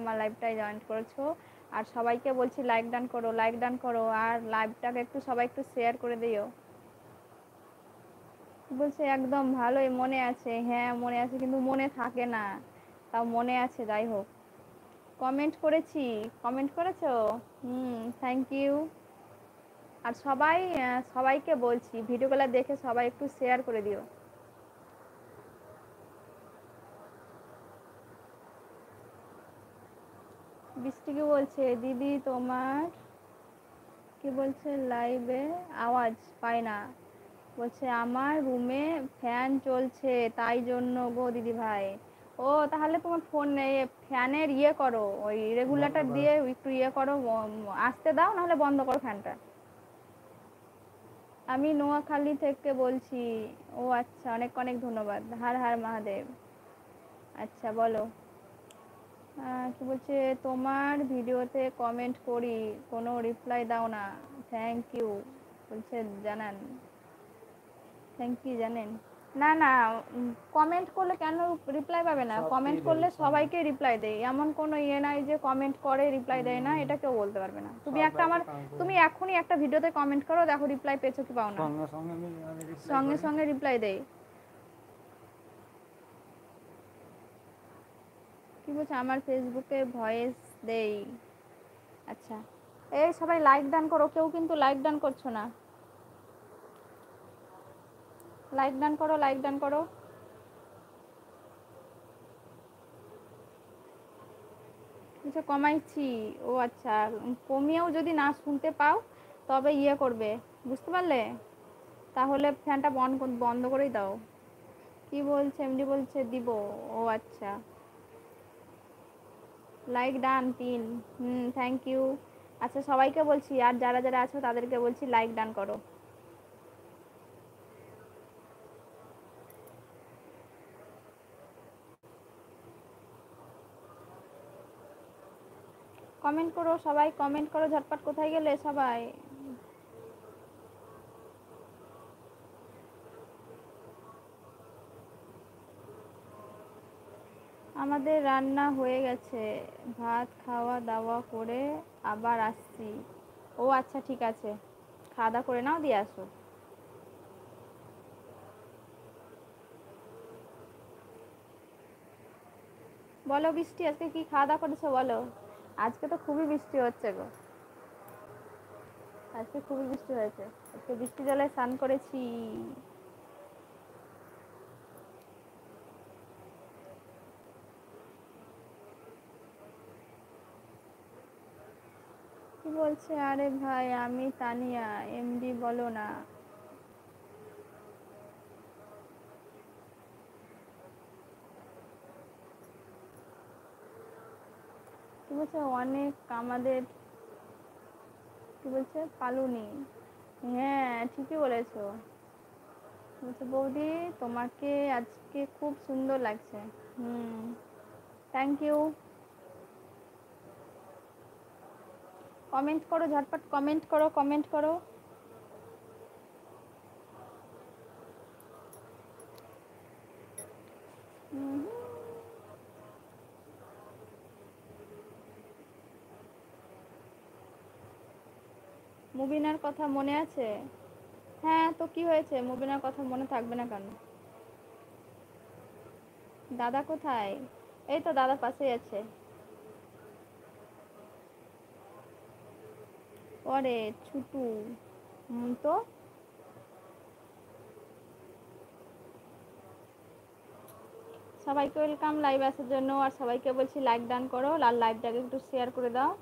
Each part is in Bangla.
আমার লাইভটায় জয়েন করেছো। আর সবাইকে বলছি লাইক ডান করো, লাইক ডান করো, আর লাইভটাকে একটু সবাই একটু শেয়ার করে দিও। বলছে একদম ভালোই মনে আছে। হ্যাঁ মনে আছে, কিন্তু মনে থাকে না, তাও মনে আছে। যাই হোক, কমেন্ট করেছি। কমেন্ট করেছো? Thank you. আর সবাইকে বলছি ভিডিওগুলো দেখে সবাই একটু শেয়ার করে দিও। বৃষ্টি কি বলছে? দিদি তোমার কি বলছে লাইভে আওয়াজ পাই না। বলছে আমার রুমে ফ্যান চলছে তাই জন্য গো দিদি ভাই। ও তাহলে তোমার ফোন নেই, ফ্যানের করো, ওই রেগুলেটর দিয়ে একটু করো, আসতে দাও, নাহলে বন্ধ করো ফ্যানটা। আমি নোয়াখালী থেকে বলছি। ও আচ্ছা, অনেক অনেক ধন্যবাদ। হর হর মহাদেব। আচ্ছা বলো। কি বলছে? তোমার ভিডিওতে কমেন্ট করি, কোনো রিপ্লাই দাও না। থ্যাংক ইউ বলছে, জানান। থ্যাংক ইউ জানেন। না না, কমেন্ট করলে কেন রিপ্লাই পাবে না? কমেন্ট করলে সবাইকে রিপ্লাই দেয়, এমন কোনো নাই যে কমেন্ট করে রিপ্লাই দেয় না, এটা কেউ বলতে পারবে না। তুমি এখনই একটা ভিডিওতে কমেন্ট করো, দেখো রিপ্লাই পেয়েছো কি পাও না। সঙ্গে সঙ্গে রিপ্লাই দেয়। কি বলছে? আমার ফেসবুকে ভয়েস দেই। আচ্ছা, এই সবাই লাইক ডান করো। কেউ কিন্তু লাইক ডান করছো না। লাইক ডান করো, লাইক ডান করো। কিছু কমাইছি। ও আচ্ছা, কমিয়েও যদি না শুনতে পাও তবে করবে, বুঝতে পারলে? তাহলে ফ্যানটা বন্ধ করেই দাও। কি বলছে? এমডি বলছে দিব। ও আচ্ছা, লাইক ডান 3। Thank you. আচ্ছা সবাইকে বলছি, আর যারা যারা আছো তাদেরকে বলছি লাইক ডান করো। কমেন্ট করো সবাই, কমেন্ট করো ঝটপট। কোথায় গেলে সবাই? আমাদের রান্না হয়ে গেছে, ভাত খাওয়া দাওয়া করে আবার আসছি। ও আচ্ছা ঠিক আছে, খাওয়া দাওয়া করে নাও, দিয়ে আসো। বলো বৃষ্টি, আজকে কি খাওয়া দাওয়া করেছো বলো? আজকে তো খুবই বৃষ্টি হচ্ছে গো। আজকে খুবই বৃষ্টি হয়েছে। আজকে বৃষ্টি জলে স্নান করেছি। কি বলছে? আরে ভাই আমি তানিয়া, এমডি বলো না। কি বলছে? অনেক আমাদের কি বলছে? পালুনি। হ্যাঁ ঠিকই বলেছো। বলছে বৌদি তোমাকে আজকে খুব সুন্দর লাগছে। হুম, থ্যাংক ইউ। কমেন্ট করো ঝটপট, কমেন্ট করো, কমেন্ট করো। মুবিনার কথা মনে আছে? হ্যাঁ তো কি হয়েছে, মুবিনার কথা মনে থাকবে না কেন? দাদা কোথায়? এই তো দাদার পাশেই আছে। ওরে ছুটু। তো সবাইকে ওয়েলকাম লাইভ আসার জন্য। আর সবাইকে বলছি লাইক ডান করো, আর লাইভটাকে একটু শেয়ার করে দাও।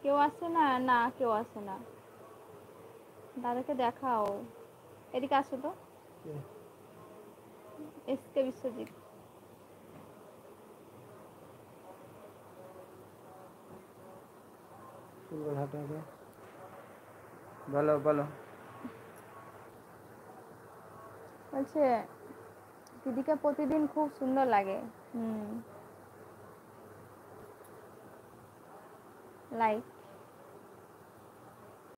কেউ আসে না? না কেউ আসে না। দাদাকে দেখাও। এদিকে আসো তো। এসকে বিশ্বজিৎ। বলো বলো। বলছে দিদিকে প্রতিদিন খুব সুন্দর লাগে। লাইক